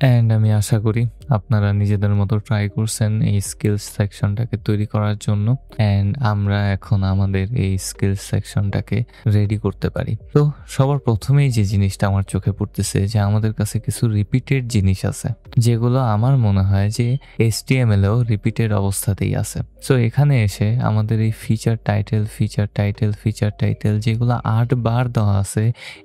And আমি আশা করি আপনারা নিজেদের মতো ট্রাই করছেন এই স্কিলস সেকশনটাকে তৈরি করার জন্য। অ্যান্ড আমরা এখন আমাদের এই স্কিলস সেকশনটাকে রেডি করতে পারি। তো সবার প্রথমেই যে জিনিসটা আমার চোখে পড়তেছে যে আমাদের কাছে কিছু রিপিটেড জিনিস আছে, যেগুলো আমার মনে হয় যে HTML এও রিপিটেড অবস্থাতেই আছে। সো এখানে এসে আমাদের এই ফিচার টাইটেল যেগুলো 8 বার দেওয়া আছে,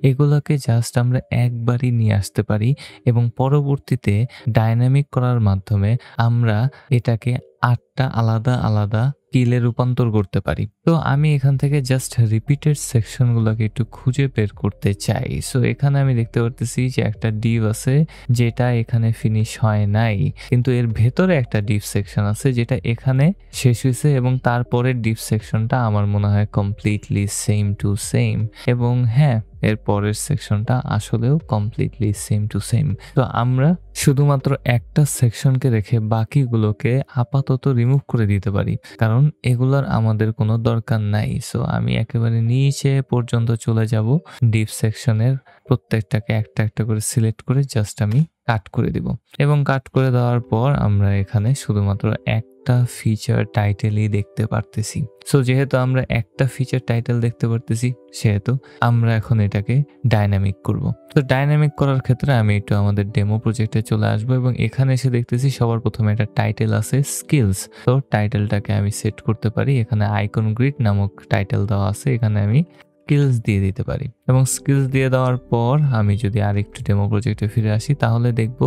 এগুলোকে জাস্ট আমরা একবারই নিয়ে আসতে পারি এবং পরবর্তীতে ডাইনামিক করার মাধ্যমে আমরা এটাকে 8টা আলাদা স্কিলে রূপান্তর করতে পারি। তো আমি এখান থেকে জাস্ট রিপিটেড সেকশনগুলোকে একটু খুঁজে বের করতে চাই। সো এখানে আমি দেখতে পারতেছি যে একটা ডিভ আছে যেটা এখানে ফিনিশ হয় নাই, কিন্তু এর ভেতরে একটা ডিভ সেকশন আছে যেটা এখানে শেষ হয়েছে এবং তারপরের ডিভ সেকশনটা আমার মনে হয় কমপ্লিটলি সেম টু সেম। এবং হ্যাঁ, এর পরের সেকশনটা আসলেও কমপ্লিটলি সেম টু সেম। তো আমরা শুধুমাত্র একটা সেকশনকে রেখে বাকিগুলোকে আপাতত রিমুভ করে দিতে পারি, কারণ এগুলোর আমাদের কোনো দরকার নাই। সো আমি একেবারে নিচে পর্যন্ত চলে যাব, ডিপ সেকশনের প্রত্যেকটাকে একটা করে সিলেক্ট করে জাস্ট আমি কাট করে দিব এবং কাট করে দেওয়ার পর আমরা এখানে শুধুমাত্র একটা ফিচার টাইটেলই দেখতে পারতেছি। সো যেহেতু আমরা একটা ফিচার টাইটেল দেখতে পারতেছি, সেহেতু আমরা এখন এটাকে ডাইনামিক করব। তো ডাইনামিক করার ক্ষেত্রে আমি একটু আমাদের ডেমো প্রজেক্টে চলে আসবো এবং এখানে এসে দেখতেছি সবার প্রথমে একটা টাইটেল আছে স্কিলস। তো টাইটেলটাকে আমি সেট করতে পারি, এখানে আইকন গ্রিড নামক টাইটেল দেওয়া আছে, এখানে আমি স্কিলস দিয়ে দিতে পারি এবং স্কিলস দিয়ে দেওয়ার পর আমি যদি আরেকটু ডেমো প্রজেক্টে ফিরে আসি তাহলে দেখব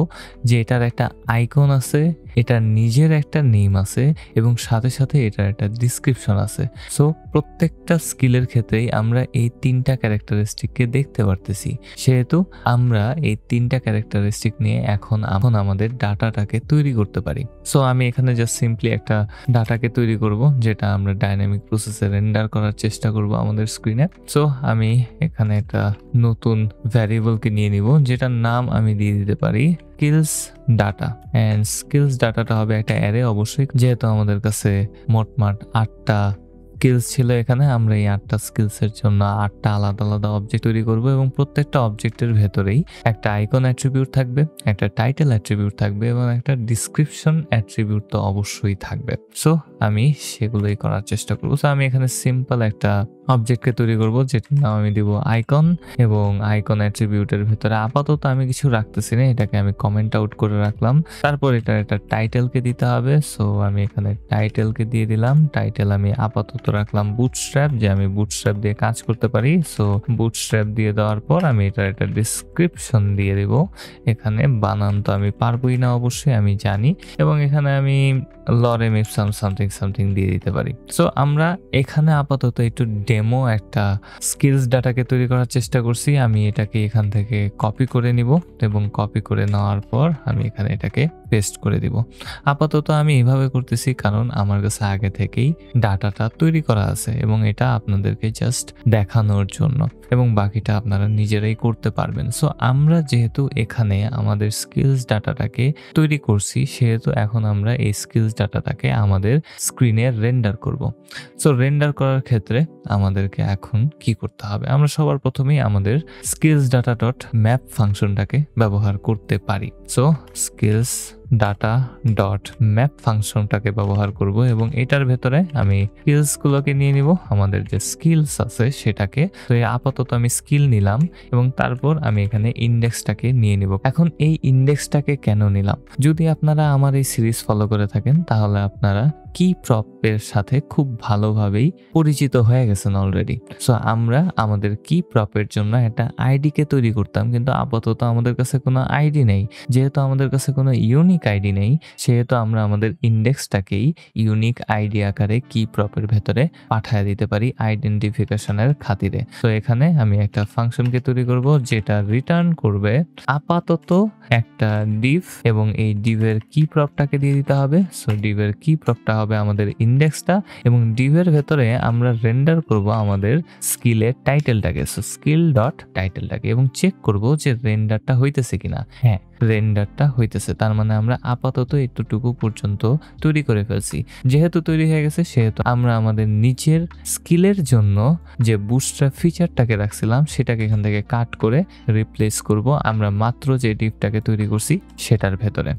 যে এটার একটা আইকন আছে, এটার নিজের একটা নেম আছে এবং সাথে সাথে এটার একটা ডিসক্রিপশন আছে। সো প্রত্যেকটা স্কিলের ক্ষেত্রেই আমরা এই 3টা ক্যারেক্টারিস্টিককে দেখতে পারতেছি, সেহেতু আমরা এই 3টা ক্যারেক্টারিস্টিক নিয়ে এখন আমাদের ডাটাটাকে তৈরি করতে পারি। সো আমি এখানে জাস্ট সিম্পলি একটা ডাটাকে তৈরি করব যেটা আমরা ডাইনামিক প্রসেসে রেন্ডার করার চেষ্টা করব আমাদের স্ক্রিনে। সো আমি এখানে একটা নতুন ভ্যারিয়েবলকে নিয়ে নিব যেটার নাম আমি দিয়ে দিতে পারি স্কিলস ডাটা। অ্যান্ড স্কিলস ডাটাটা হবে একটা অ্যারে অবশ্যই, যেহেতু আমাদের কাছে মোটমাট 8টা স্কিলস ছিল, এখানে আমরা এই 8টা স্কিলসের জন্য 8টা আলাদা অবজেক্ট তৈরি করব এবং প্রত্যেকটা অবজেক্টের ভেতরেই একটা আইকন অ্যাট্রিবিউট থাকবে, একটা টাইটেল অ্যাট্রিবিউট থাকবে এবং একটা ডিসক্রিপশন অ্যাট্রিবিউট তো অবশ্যই থাকবে। সো আমি সেগুলোই করার চেষ্টা করব। সো আমি এখানে সিম্পল একটা অবজেক্টকে তৈরি করব যেটার নাম আমি দিব আইকন এবং আইকন অ্যাট্রিবিউটের ভেতরে আপাতত আমি কিছু রাখতেছি না, এটাকে আমি কমেন্ট আউট করে রাখলাম। তারপর এটা একটা টাইটেলকে দিতে হবে। সো আমি এখানে টাইটেলকে দিয়ে দিলাম, টাইটেল আমি আপাতত রাখলাম বুটস্ট্র্যাপ, যে আমি বুটস্ট্র্যাপ দিয়ে কাজ করতে পারি। সো বুটস্ট্র্যাপ দিয়ে দেওয়ার পর আমি এটার একটা ডিসক্রিপশন দিয়ে দেব। এখানে বানান তো আমি পারবোই না অবশ্যই, আমি জানি, এবং এখানে আমি লরেম ইপসাম সামথিং দিয়ে দিতে পারি। সো আমরা এখানে আপাতত একটু ডেমো একটা স্কিলস ডাটাকে তৈরি করার চেষ্টা করছি। আমি এটাকে এখান থেকে কপি করে নিব এবং কপি করে নেওয়ার পর আমি এখানে এটাকে পেস্ট করে দিব। আপাতত আমি এইভাবে করতেছি কারণ আমার কাছে আগে থেকেই ডাটাটা তৈরি করা আছে এবং এটা আপনাদেরকে জাস্ট দেখানোর জন্য, এবং বাকিটা আপনারা নিজেরাই করতে পারবেন। সো আমরা যেহেতু এখানে আমাদের স্কিলস ডাটাটাকে তৈরি করছি, সেহেতু এখন আমরা এই স্কিলস ডাটাটাকে আমাদের স্ক্রিনে রেন্ডার করব। সো রেন্ডার করার ক্ষেত্রে আমাদেরকে এখন কি করতে হবে, আমরা সবার প্রথমেই আমাদের স্কিলস ডাটা ডট ম্যাপ ফাংশনটাকে ব্যবহার করতে পারি। So skills data dot map ফাংশনটাকে ব্যবহার করব এবং এটার ভেতরে আমি স্কিলসগুলোকে নিয়ে নিব, আমাদের যে স্কিলস আছে সেটাকে। তো আপাতত আমি স্কিল নিলাম এবং তারপর আমি এখানে ইন্ডেক্সটাকে নিয়ে নিব। এখন এই ইন্ডেক্সটাকে কেন নিলাম, যদি আপনারা আমার এই সিরিজ ফলো করে থাকেন তাহলে আপনারা কি প্রপের সাথে খুব ভালোভাবেই পরিচিত হয়ে গেছেন অলরেডি। সো আমরা আমাদের কি প্রপের জন্য একটা আইডিকে তৈরি করতাম, কিন্তু আপাতত আমাদের কাছে কোনো আইডি নেই। যেহেতু আমাদের কাছে কোনো ইউনিক আইডি নেই, সেহেতু আমরা আমাদের ইন্ডেক্সটাকেই ইউনিক আইডি আকারে কি প্রপের ভেতরে পাঠিয়ে দিতে পারি আইডেন্টিফিকেশনের খাতিরে। তো এখানে আমি একটা ফাংশনকে তৈরি করব যেটা রিটার্ন করবে আপাতত একটা ডিভ এবং এই ডিভের কি প্রপটাকে দিয়ে দিতে হবে। সো ডিভের কি প্রপটা হবে আমাদের ইন্ডেক্সটা এবং ডিভের ভেতরে আমরা রেন্ডার করব আমাদের স্কিলের টাইটেলটাকে। সো স্কিল ডট টাইটেলটাকে এবং চেক করব যে রেন্ডারটা হইতেছে কিনা। হ্যাঁ, রেন্ডারটা হইতেছে, তার মানে আমরা আপাতত এতটুকু পর্যন্ত তৈরি করে ফেলছি। যেহেতু তৈরি হয়ে গেছে সেহেতু আমরা আমাদের নিচের স্কিলের জন্য যে বুটস্ট্র্যাপ ফিচারটাকে রাখছিলাম সেটাকে এখান থেকে কাট করে রিপ্লেস করব আমরা মাত্র যে ডিভটাকে তৈরি করছি সেটার ভেতরে।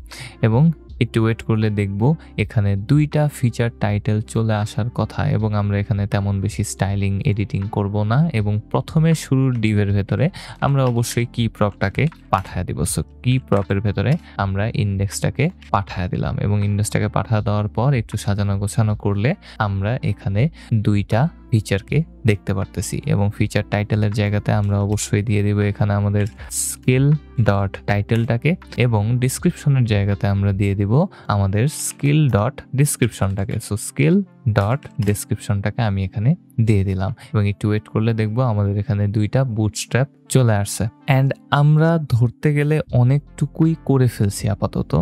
এবং একটু ওয়েট করলে দেখব এখানে 2টা ফিচার টাইটেল চলে আসার কথা এবং আমরা এখানে তেমন বেশি স্টাইলিং এডিটিং করব না এবং প্রথমে শুরুর ডিভের ভেতরে আমরা অবশ্যই কি প্রপটাকে পাঠায় দিব। সো কি প্রপের ভেতরে আমরা ইন্ডেক্সটাকে পাঠায় দিলাম এবং ইন্ডেক্সটাকে পাঠিয়ে দেওয়ার পর একটু সাজানো গোছানো করলে আমরা এখানে 2টা ফিচারকে দেখতে পারতেছি এবং ফিচার টাইটেলের জায়গাতে আমরা অবশ্যই দিয়ে দিব এখানে আমাদের স্কিল ডট টাইটেলটাকে এবং ডিসক্রিপশনের জায়গাতে আমরা দিয়ে দিব আমাদের স্কিল ডট ডিসক্রিপশনটাকে। সো স্কিল ডট ডিসক্রিপশনটাকে আমি এখানে দিয়ে দিলাম এবং একটু ওয়েট করলে দেখবো আমাদের এখানে 2টা বুটস্ট্র্যাপ চলে আসছে। অ্যান্ড আমরা ধরতে গেলে অনেকটুকুই করে ফেলছি আপাতত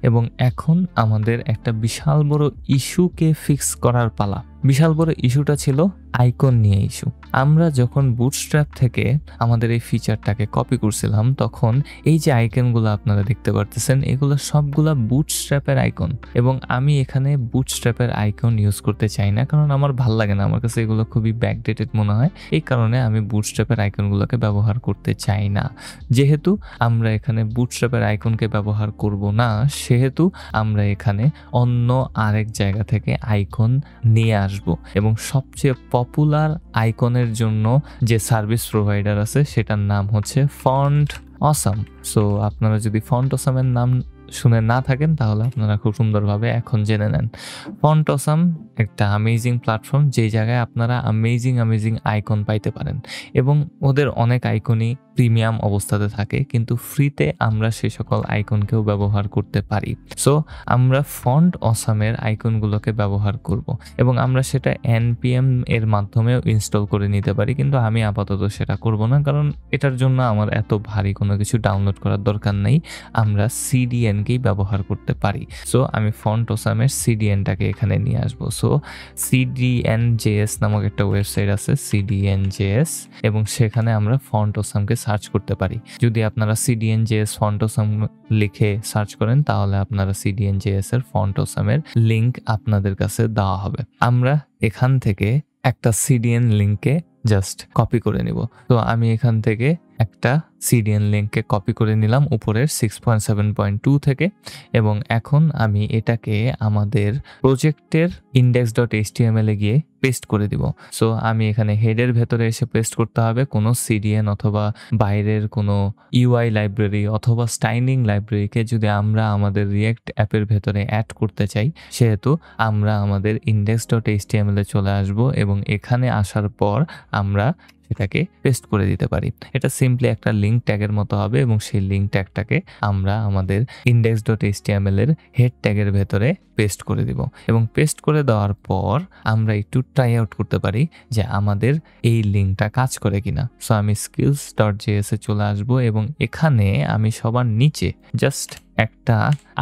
এবং এখন আমাদের একটা বিশাল বড় ইস্যুকে ফিক্স করার পালা। বিশাল বড় ইস্যুটা ছিল আইকন নিয়ে ইস্যু। আমরা যখন বুটস্ট্র্যাপ থেকে আমাদের এই ফিচারটাকে কপি করছিলাম তখন এই যে আইকনগুলো আপনারা দেখতে পারতেছেন এগুলো সবগুলা বুটস্ট্র্যাপের আইকন এবং আমি এখানে বুটস্ট্র্যাপের আইকন ইউজ করতে চাই না, কারণ আমার ভাল লাগে না, আমার কাছে এগুলো খুবই ব্যাকডেটেড মনে হয়। এই কারণে আমি বুটস্ট্র্যাপের আইকনগুলোকে ব্যবহার করতে চাই না। যেহেতু আমরা এখানে বুটস্ট্র্যাপের আইকনকে ব্যবহার করব না সেহেতু আমরা এখানে অন্য আরেক জায়গা থেকে আইকন নিয়ে আসব এবং সবচেয়ে পপুলার আইকনের জন্য যে সার্ভিস প্রোভাইডার আছে সেটার নাম হচ্ছে ফন্ট অসাম। সো আপনারা যদি ফন্ট অসামের নাম শুনে না থাকেন তাহলে আপনারা খুব সুন্দরভাবে এখন জেনে নেন। ফন্ট অসাম একটা অ্যামেজিং প্ল্যাটফর্ম যে জায়গায় আপনারা অ্যামেজিং আইকন পাইতে পারেন এবং ওদের অনেক আইকনই প্রিমিয়াম অবস্থাতে থাকে কিন্তু ফ্রিতে আমরা সেই সকল আইকনকেও ব্যবহার করতে পারি। সো আমরা ফন্ট অসামের আইকনগুলোকে ব্যবহার করব এবং আমরা সেটা npm এর মাধ্যমেও ইনস্টল করে নিতে পারি, কিন্তু আমি আপাতত সেটা করব না কারণ এটার জন্য আমার এত ভারী কোনো কিছু ডাউনলোড করার দরকার নেই, আমরা CDN-কেই ব্যবহার করতে পারি। সো আমি ফন্ট অসামের CDN-টাকে এখানে নিয়ে আসবো। সো CDN.js নামক একটা ওয়েবসাইট আছে CDN.js এবং সেখানে আমরা ফন্ট অসামকে সার্চ করতে পারি। যদি আপনারা CDN.js ফন্ট অসাম লিখে সার্চ করেন তাহলে আপনারা CDN.js এর ফন্ট অসামের লিংক আপনাদের কাছে দেওয়া হবে। আমরা এখান থেকে একটা CDN লিংকে জাস্ট কপি করে নিব। তো আমি এখান থেকে একটা CDN লিংককে কপি করে নিলাম উপরের 6.7.2 থেকে এবং এখন আমি এটাকে আমাদের প্রজেক্টের index.html এ গিয়ে পেস্ট করে দিব। সো আমি এখানে হেডের ভেতরে এসে পেস্ট করতে হবে কোনো CDN অথবা বাইরের কোনো UI লাইব্রেরি অথবা স্টাইলিং লাইব্রেরিকে যদি আমরা আমাদের রিয়েক্ট অ্যাপের ভেতরে অ্যাড করতে চাই সেহেতু আমরা আমাদের index.html এ চলে আসব এবং এখানে আসার পর আমরা এটাকে পেস্ট করে দিতে পারি। এটা সিম্পলি একটা লিংক ট্যাগের মতো হবে এবং সেই লিংক ট্যাগটাকে আমরা আমাদের index.html এর হেড ট্যাগের ভেতরে পেস্ট করে দিব এবং পেস্ট করে দেওয়ার পর আমরা একটু ট্রাই আউট করতে পারি যে আমাদের এই লিংকটা কাজ করে কিনা। সো আমি skills.js এ চলে আসব এবং এখানে আমি সবার নিচে জাস্ট একটা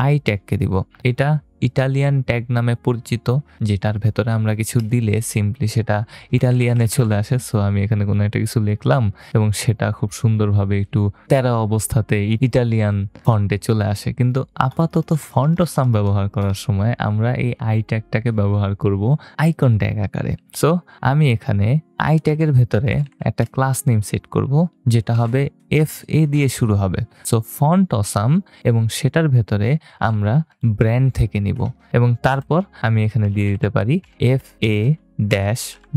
আই ট্যাগকে দিব। এটা ইটালিয়ান ট্যাগ নামে পরিচিত, যেটার ভেতরে আমরা কিছু দিলে সিম্পলি সেটা ইটালিয়ানে চলে আসে। সো আমি এখানে কোনো একটা কিছু লিখলাম এবং সেটা খুব সুন্দরভাবে একটু তেরা অবস্থাতে ইটালিয়ান ফন্টে চলে আসে। কিন্তু আপাতত ফন্ট অসাম ব্যবহার করার সময় আমরা এই আই ট্যাগটাকে ব্যবহার করব আইকন ট্যাগ আকারে। সো আমি এখানে আই ট্যাগের ভেতরে একটা ক্লাস নেম সেট করব যেটা হবে FA দিয়ে শুরু হবে। সো ফন্ট অসাম এবং সেটার ভেতরে আমরা ব্র্যান্ড থেকে নিব এবং তারপর আমি এখানে দিয়ে দিতে পারি FA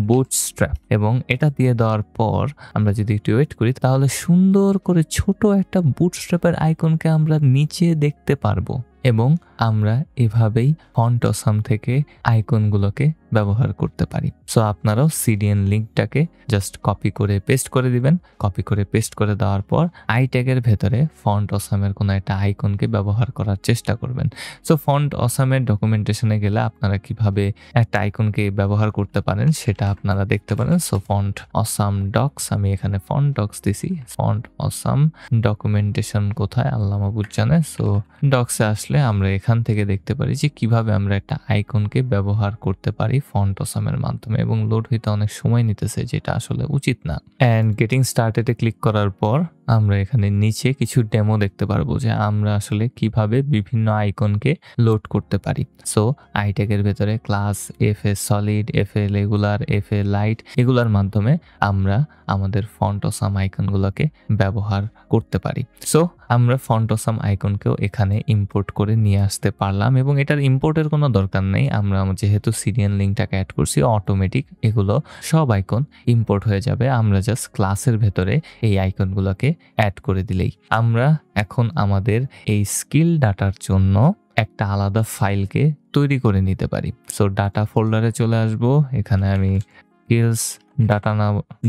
bootstrap এবং এটা দিয়ে দেওয়ার পর আমরা যদি একটু ওয়েট করি তাহলে সুন্দর করে ছোট একটা বুটস্ট্র্যাপের আইকনকে আমরা নিচে দেখতে পারবো এবং আমরা এভাবেই ফন্ট অসাম থেকে আইকনগুলোকে ব্যবহার করতে পারি। সো আপনারাও সিডিএন লিঙ্কটাকে জাস্ট কপি করে পেস্ট করে দিবেন। কপি করে পেস্ট করে দেওয়ার পর আই ট্যাগের ভেতরে ফন্ট অসামের কোনো একটা আইকনকে ব্যবহার করার চেষ্টা করবেন। সো ফন্ট অসামের ডকুমেন্টেশনে গেলে আপনারা কিভাবে একটা আইকনকে ব্যবহার করতে পারেন সেটা আপনারা দেখতে পারেন। সো ফন্ট অসাম ডক্স, আমি এখানে ফন্ট ডক্স দিছি। ফন্ট অসাম ডকুমেন্টেশন কোথায় আল্লাহ মাহবুব জানে। সো ডক্সে আসলে আমরা এখান থেকে দেখতে পারি যে কিভাবে আমরা একটা আইকনকে ব্যবহার করতে পারি ফন্ট অসামের মাধ্যমে, এবং লোড হইতে অনেক সময় নিতেছে যেটা আসলে উচিত না। অ্যান্ড গেটিং স্টার্টেডে ক্লিক করার পর আমরা এখানে নিচে কিছু ডেমো দেখতে পারবো যে আমরা আসলে কিভাবে বিভিন্ন আইকনকে লোড করতে পারি। সো আই ট্যাগের ভেতরে class, FA solid, FA regular, FA light, এগুলোর মাধ্যমে আমরা আমাদের ফন্ট অসাম আইকনগুলোকে ব্যবহার করতে পারি। সো আমরা ফন্ট অসাম আইকনকেও এখানে ইম্পোর্ট করে নিয়ে আসতে পারলাম, এবং এটার ইম্পোর্টের কোনো দরকার নেই। আমরা যেহেতু সিডিএন লিঙ্কটাকে অ্যাড করছি, অটোমেটিক এগুলো সব আইকন ইম্পোর্ট হয়ে যাবে। আমরা জাস্ট ক্লাসের ভেতরে এই আইকনগুলোকে অ্যাড করে দিলেই আমরা এখন আমাদের এই স্কিল ডাটার জন্য একটা আলাদা ফাইলকে তৈরি করে নিতে পারি। সো ডাটা ফোল্ডারে চলে আসব। এখানে আমি স্কিলস ডাটা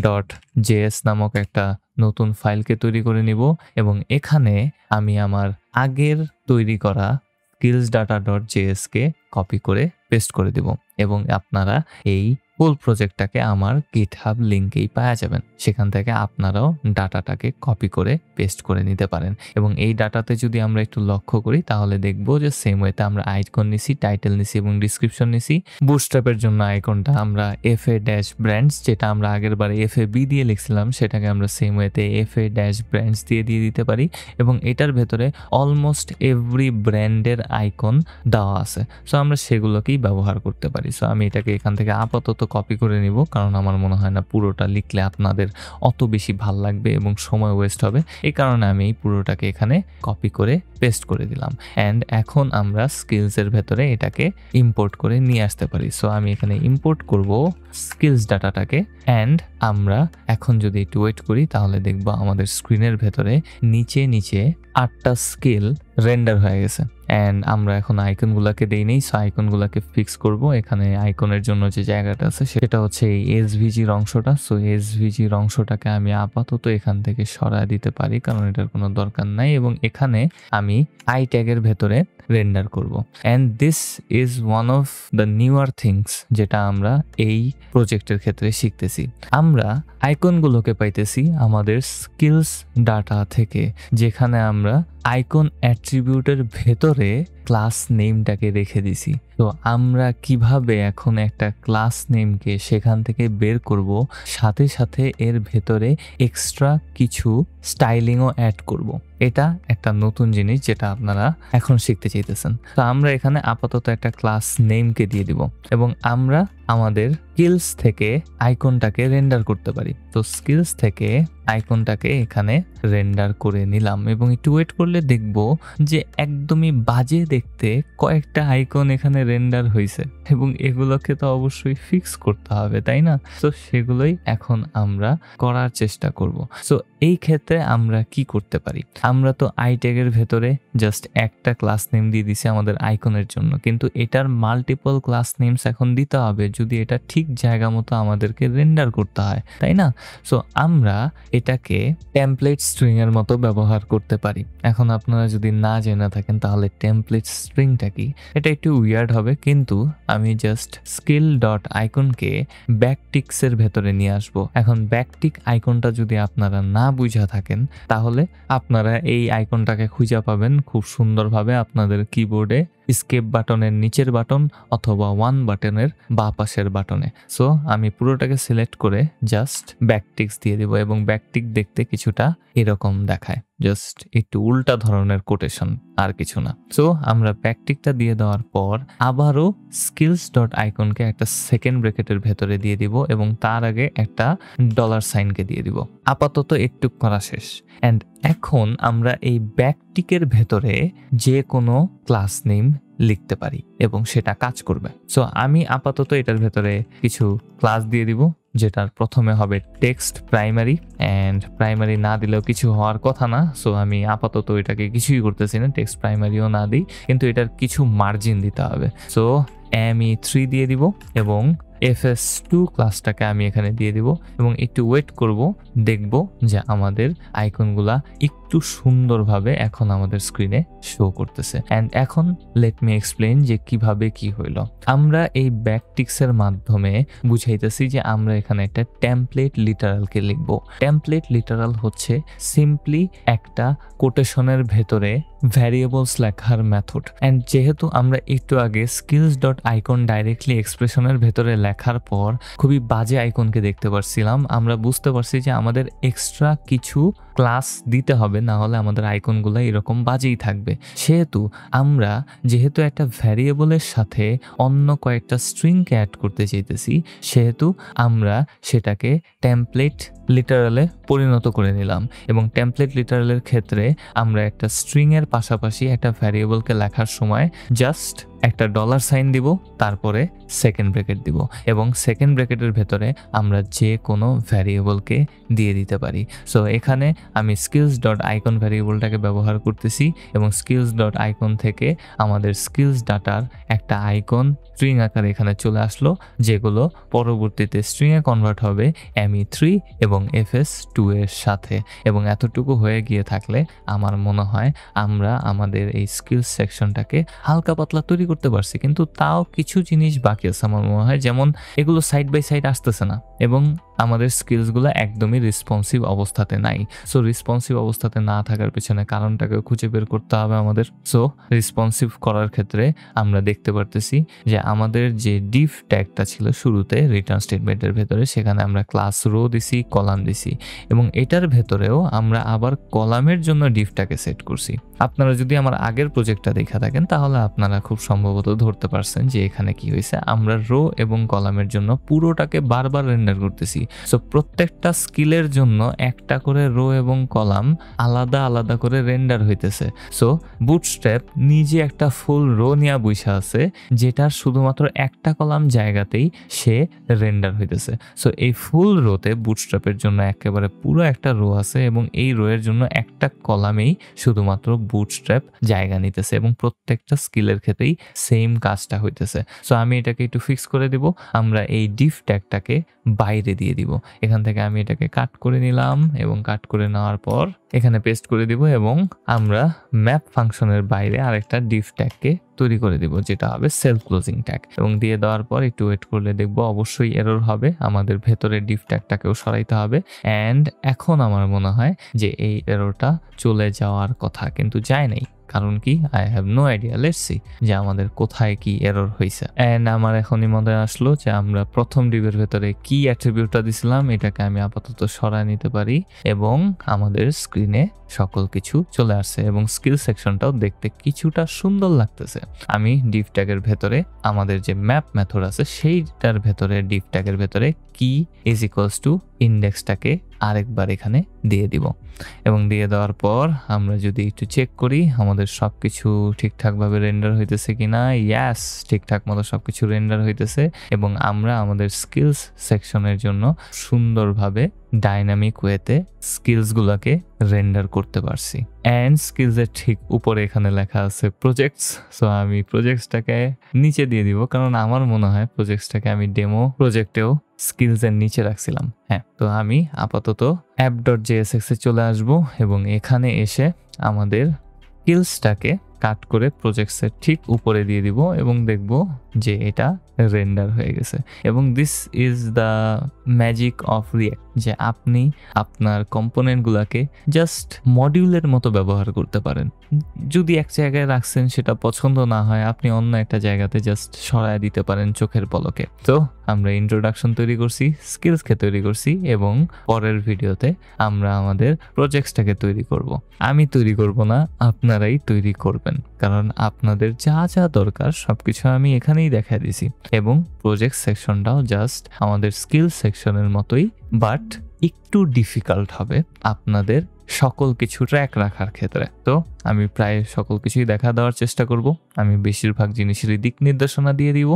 ডট জেএস নামক একটা নতুন ফাইলকে তৈরি করে নিব, এবং এখানে আমি আমার আগের তৈরি করা skills data dot JSK copy করে পেস্ট করে দেব, এবং আপনারা এই ফুল প্রজেক্টটাকে আমার গিটহাব লিঙ্কেই পাওয়া যাবেন। সেখান থেকে আপনারাও ডাটাটাকে কপি করে পেস্ট করে নিতে পারেন। এবং এই ডাটাতে যদি আমরা একটু লক্ষ্য করি তাহলে দেখব যে সেম ওয়েতে আমরা আইকন নিছি, টাইটেল নিছি এবং ডিসক্রিপশন নিছি। বুটস্ট্র্যাপের জন্য আইকনটা আমরা এফএ ড্যাশ ব্র্যান্ডস, যেটা আমরা আগের বারে এফএ বি দিয়ে লিখছিলাম, সেটাকে আমরা সেম ওয়েতে এফএ ড্যাশ ব্র্যান্ডস দিয়ে দিতে পারি, এবং এটার ভেতরে অলমোস্ট এভরি ব্র্যান্ডের আইকন দেওয়া আছে। সো আমরা সেগুলোকেই ব্যবহার করতে পারি। সো আমি এটাকে এখান থেকে আপাতত কপি করে নিব, কারণ আমার মনে হয় না পুরোটা লিখলে আপনাদের অত বেশি ভাল লাগবে এবং সময় ওয়েস্ট হবে। এই কারণে আমি এই পুরোটাকে এখানে কপি করে পেস্ট করে দিলাম। অ্যান্ড এখন আমরা স্কিলসের ভেতরে এটাকে ইম্পোর্ট করে নিয়ে আসতে পারি। সো আমি এখানে ইম্পোর্ট করব স্কিলস ডাটাটাকে। অ্যান্ড আমরা এখন যদি একটু ওয়েট করি তাহলে দেখব আমাদের স্ক্রিনের ভেতরে নিচে নিচে 8টা স্কিল রেন্ডার হয়ে গেছে। অ্যান্ড আমরা এখন আইকনগুলোকে দেই নেই। সো আইকনগুলোকে ফিক্স করব। এখানে আইকনের জন্য যে জায়গাটা আছে সেটা হচ্ছে এই এসভিজির অংশটা। সো এসভিজির অংশটাকে আমি আপাতত এখান থেকে সরায় দিতে পারি, কারণ এটার কোনো দরকার নাই, এবং এখানে আমি আই ট্যাগের ভেতরে রেন্ডার করব। And this is one of the newer things যেটা আমরা এই প্রজেক্টের ক্ষেত্রে শিখতেছি। আমরা আইকনগুলোকে পাইতেছি আমাদের স্কিলস ডাটা থেকে, যেখানে আমরা আইকন অ্যাট্রিবিউটের ভেতরে ক্লাস নেমটাকে রেখে দিছি। তো আমরা কিভাবে এখন একটা ক্লাস নেমকে সেখান থেকে বের করব, সাথে সাথে এর ভেতরে এক্সট্রা কিছু স্টাইলিংও অ্যাড করব। এটা একটা নতুন জিনিস যেটা আপনারা এখন শিখতে চাইতেছেন। তো আমরা এখানে আপাতত একটা ক্লাস নেমকে দিয়ে দিব, এবং আমরা আমাদের স্কিলস থেকে আইকনটাকে রেন্ডার করতে পারি। তো স্কিলস থেকে আইকনটাকে এখানে রেন্ডার করে নিলাম, এবং একটু ওয়েট করলে দেখব যে একদমই বাজে দেখতে কয়েকটা আইকন এখানে রেন্ডার হয়েছে, এবং এগুলোকে তো অবশ্যই ফিক্স করতে হবে, তাই না? তো সেগুলোই এখন আমরা করার চেষ্টা করব। সো এই ক্ষেত্রে আমরা কি করতে পারি? আমরা তো আই ট্যাগের ভেতরে জাস্ট একটা ক্লাস নেম দিয়ে দিছি আমাদের আইকনের জন্য, কিন্তু এটার মাল্টিপল ক্লাস নেমস এখন দিতে হবে যদি এটা ঠিক জায়গা মতো আমাদেরকে রেন্ডার করতে হয়, তাই না? সো আমরা এটাকে টেমপ্লেট স্ট্রিং এর মতো ব্যবহার করতে পারি। এখন আপনারা যদি না জেনে থাকেন তাহলে টেমপ্লেট স্ট্রিংটা কি, এটা একটু উইয়ার্ড হবে, কিন্তু আমি জাস্ট স্কিল ডট আইকনকে ব্যাকটিক্সের ভেতরে নিয়ে আসবো। এখন ব্যাকটিক আইকনটা যদি আপনারা না বুঝা থাকেন তাহলে আপনারা এই আইকনটাকে খুঁজে পাবেন খুব সুন্দরভাবে আপনাদের কিবোর্ডে স্কেপ বাটনের নিচের বাটন অথবা ওয়ান বাটনের বাঁ পাশের বাটনে। সো আমি পুরোটাকে সিলেক্ট করে জাস্ট ব্যাকটিক্স দিয়ে দিব, এবং ব্যাকটিক দেখতে কিছুটা এরকম দেখায়, জাস্ট একটু উল্টা ধরনের কোটেশন, আর কিছু না। সো আমরা ব্যাকটিকটা দিয়ে দেওয়ার পর আবারও স্কিলস ডট আইকনকে একটা সেকেন্ড ব্র্যাকেটের ভেতরে দিয়ে দিব, এবং তার আগে একটা ডলার সাইনকে দিয়ে দিব। আপাতত একটু করা শেষ। অ্যান্ড এখন আমরা এই ব্যাকটিকের ভেতরে যে কোনো ক্লাস নেম লিখতে পারি এবং সেটা কাজ করবে। সো আমি আপাতত এটার ভেতরে কিছু ক্লাস দিয়ে দিব, যেটার প্রথমে হবে টেক্সট প্রাইমারি, অ্যান্ড প্রাইমারি না দিলেও কিছু হওয়ার কথা না। সো আমি আপাতত এটাকে কিছুই করতেছি না, টেক্সট প্রাইমারিও না দিই, কিন্তু এটার কিছু মার্জিন দিতে হবে। সো me3 দিয়ে দিব এবং fs2 ক্লাসটাকে আমি এখানে দিয়ে দিব এবং একটু ওয়েট করব, দেখব যে আমাদের আইকনগুলা একটু সুন্দরভাবে এখন আমাদের স্ক্রিনে শো করতেছে। অ্যান্ড এখন লেট মি এক্সপ্লেইন যে কিভাবে কি হইল। আমরা এই ব্যাকটিক্সের মাধ্যমে বুঝাইতেছি যে আমরা এখানে একটা টেমপ্লেট লিটারালকে লিখব। টেমপ্লেট লিটারাল হচ্ছে সিম্পলি একটা কোটেশনের ভেতরে ভ্যারিয়েবলস লেখার মেথড। অ্যান্ড যেহেতু আমরা একটু আগে স্কিলস ডট আইকন ডাইরেক্টলি এক্সপ্রেশনের ভেতরে লেখার পর খুবই বাজে আইকনকে দেখতে পারছিলাম, আমরা বুঝতে পারছি যে আমাদের এক্সট্রা কিছু ক্লাস দিতে হবে, না হলে আমাদের আইকনগুলো এরকম বাজেই থাকবে। যেহেতু একটা ভ্যারিয়েবলের সাথে অন্য কয়েকটা স্ট্রিংকে অ্যাড করতে চাইতেছি, সেহেতু আমরা সেটাকে টেমপ্লেট লিটারালে পরিণত করে নিলাম। এবং টেমপ্লেট লিটারালের ক্ষেত্রে আমরা একটা স্ট্রিংয়ের পাশাপাশি একটা ভ্যারিয়েবলকে লেখার সময় জাস্ট একটা $সাইন দিব, তারপরে সেকেন্ড ব্র্যাকেট দিব এবং সেকেন্ড ব্র্যাকেটের ভেতরে আমরা যে কোনো ভ্যারিয়েবলকে দিয়ে দিতে পারি। সো এখানে আমি স্কিলস ডট আইকন ভ্যারিয়েবলটাকে ব্যবহার করতেছি এবং স্কিলস ডট আইকন থেকে আমাদের স্কিলস ডাটার একটা আইকন স্ট্রিং আকারে এখানে চলে আসলো, যেগুলো পরবর্তীতে স্ট্রিংয়ে কনভার্ট হবে me3 এবং fs2 এর সাথে। এবং এতটুকু হয়ে গিয়ে থাকলে আমার মনে হয় আমরা আমাদের এই স্কিলস সেকশনটাকে হালকা পাতলা তৈরি করতে পারছি, কিন্তু তাও কিছু জিনিস বাকি আছে আমার মনে হয়, যেমন এগুলো সাইড বাই সাইড আসতেছে না এবং আমাদের স্কিলসগুলো একদমই রেসপন্সিভ অবস্থাতে নাই। সো রেসপন্সিভ অবস্থাতে না থাকার পেছনে কারণটাকে খুঁজে বের করতে হবে আমাদের। সো রেসপন্সিভ করার ক্ষেত্রে আমরা দেখতে পারতেছি যে আমাদের যে ডিফ ট্যাগটা ছিল শুরুতে রিটার্ন স্টেটমেন্টের ভেতরে, সেখানে আমরা ক্লাস রো দিছি, কলাম দিছি এবং এটার ভেতরেও আমরা আবার কলামের জন্য ডিফটাকে সেট করছি। আপনারা যদি আমার আগের প্রজেক্টটা দেখা থাকেন তাহলে আপনারা খুব সম্ভবত ধরতে পারছেন যে এখানে কি হয়েছে। আমরা রো এবং কলামের জন্য পুরোটাকে বারবার রেন্ডার করতেছি। সো প্রত্যেকটা স্কিলের জন্য একটা করে রো এবং কলাম আলাদা আলাদা করে রেন্ডার হইতেছে। সো বুটস্ট্র্যাপ নিজে একটা ফুল রো নিয়ে বসে আছে, যেটার শুধুমাত্র একটা কলাম জায়গাতেই সে রেন্ডার হইতেছে। সো এই ফুল রোতে বুটস্ট্র্যাপের জন্য একেবারে পুরো একটা রো আছে এবং এই রো এর জন্য একটা কলামেই শুধুমাত্র বুটস্ট্র্যাপ জায়গা নিতেছে এবং প্রত্যেকটা স্কিলের ক্ষেত্রেই সেম কাজটা হইতেছে। সো আমি এটাকে একটু ফিক্স করে দিব। আমরা এই ডিফ ট্যাগটাকে বাইরে দিয়ে দিব। এখান থেকে আমি এটাকে কাট করে নিলাম এবং কাট করে নেওয়ার পর এখানে পেস্ট করে দিব এবং আমরা ম্যাপ ফাংশনের বাইরে আরেকটা ডিফ ট্যাগকে তৈরি করে দিব, যেটা হবে সেলফ ক্লোজিং ট্যাগ। এবং দিয়ে দেওয়ার পর একটু ওয়েট করলে দেখবো অবশ্যই এরর হবে, আমাদের ভেতরে ডিফ ট্যাগটাকেও সরাইতে হবে। অ্যান্ড এখন আমার মনে হয় যে এই এররটা চলে যাওয়ার কথা, কিন্তু যায় নাই। কারণ কি, I have no idea. Let's see যে আমাদের কোথায় কি এরর হয়েছে। এন্ড আমার এখনই মনে আসলো যে আমরা প্রথম ডিভের ভেতরে কি অ্যাট্রিবিউটটা দিছিলাম, এটাকে আমি আপাতত সরায় নিতে পারি এবং আমাদের স্ক্রিনে সকল কিছু চলে আসছে এবং স্কিল সেকশনটাও দেখতে কিছুটা সুন্দর লাগতেছে। আমি ডিভ ট্যাগের ভেতরে আমাদের যে ম্যাপ মেথড আছে সেইটার ভেতরে ডিভ ট্যাগের ভেতরে কি ইজ ইকুয়ালস টু ইন্ডেক্সটাকে আরেকবার এখানে দিয়ে দিব এবং দিয়ে দেওয়ার পর আমরা যদি একটু চেক করি আমাদের সবকিছু ঠিকঠাকভাবে রেন্ডার হইতেছে কিনা। ইয়াস, ঠিকঠাক মতো সবকিছু রেন্ডার হইতেছে এবং আমরা আমাদের স্কিলস সেকশনের জন্য সুন্দরভাবে ডাইনামিক ওয়েতে স্কিলসগুলোকে রেন্ডার করতে পারছি। অ্যান্ড স্কিলসের ঠিক উপরে এখানে লেখা আছে প্রজেক্টস। সো আমি প্রজেক্টসটাকে নিচে দিয়ে দিব, কারণ আমার মনে হয় প্রজেক্টসটাকে আমি ডেমো প্রজেক্টেও স্কিলসের নিচে রাখছিলাম। হ্যাঁ, তো আমি আপাতত app.jsx এ চলে আসব এবং এখানে এসে আমাদের স্কিলসটাকে কাট করে প্রজেক্টসের ঠিক উপরে দিয়ে দিব এবং দেখব যে এটা রেন্ডার হয়ে গেছে। এবং this is the magic of react, যে আপনি আপনার কম্পোনেন্টগুলোকে জাস্ট মডিউলের মতো ব্যবহার করতে পারেন। যদি এক জায়গায় রাখছেন সেটা পছন্দ না হয়, আপনি অন্য একটা জায়গাতে জাস্ট সরায় দিতে পারেন চোখের পলকে। তো আমরা ইন্ট্রোডাকশন তৈরি করছি, স্কিলসকে তৈরি করছি এবং পরের ভিডিওতে আমরা আমাদের প্রজেক্টসটাকে তৈরি করব। আমি তৈরি করব না, আপনারাই তৈরি করবেন, কারণ আপনাদের যা যা দরকার সবকিছু আমি এখানেই দেখা দিছি। এবং প্রজেক্ট সেকশনটাও জাস্ট আমাদের স্কিল সেকশনের মতোই, বাট একটু ডিফিকাল্ট হবে আপনাদের সকল কিছু ট্র্যাক রাখার ক্ষেত্রে। তো আমি প্রায় সকল কিছুই দেখা দেওয়ার চেষ্টা করব। আমি বেশিরভাগ জিনিসেরই দিক নির্দেশনা দিয়ে দিব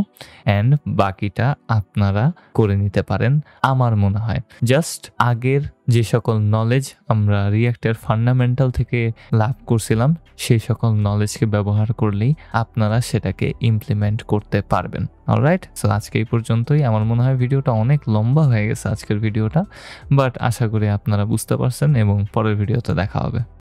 অ্যান্ড বাকিটা আপনারা করে নিতে পারেন আমার মনে হয়। জাস্ট আগের যে সকল নলেজ আমরা রিঅ্যাক্টের ফান্ডামেন্টাল থেকে লাভ করছিলাম সেই সকল নলেজকে ব্যবহার করলেই আপনারা সেটাকে ইমপ্লিমেন্ট করতে পারবেন। অলরাইট, সো আজকে এই পর্যন্তই। আমার মনে হয় ভিডিওটা অনেক লম্বা হয়ে গেছে আজকের ভিডিওটা, বাট আশা করি আপনারা বুঝতে পারছেন এবং পরের ভিডিওতে দেখা হবে।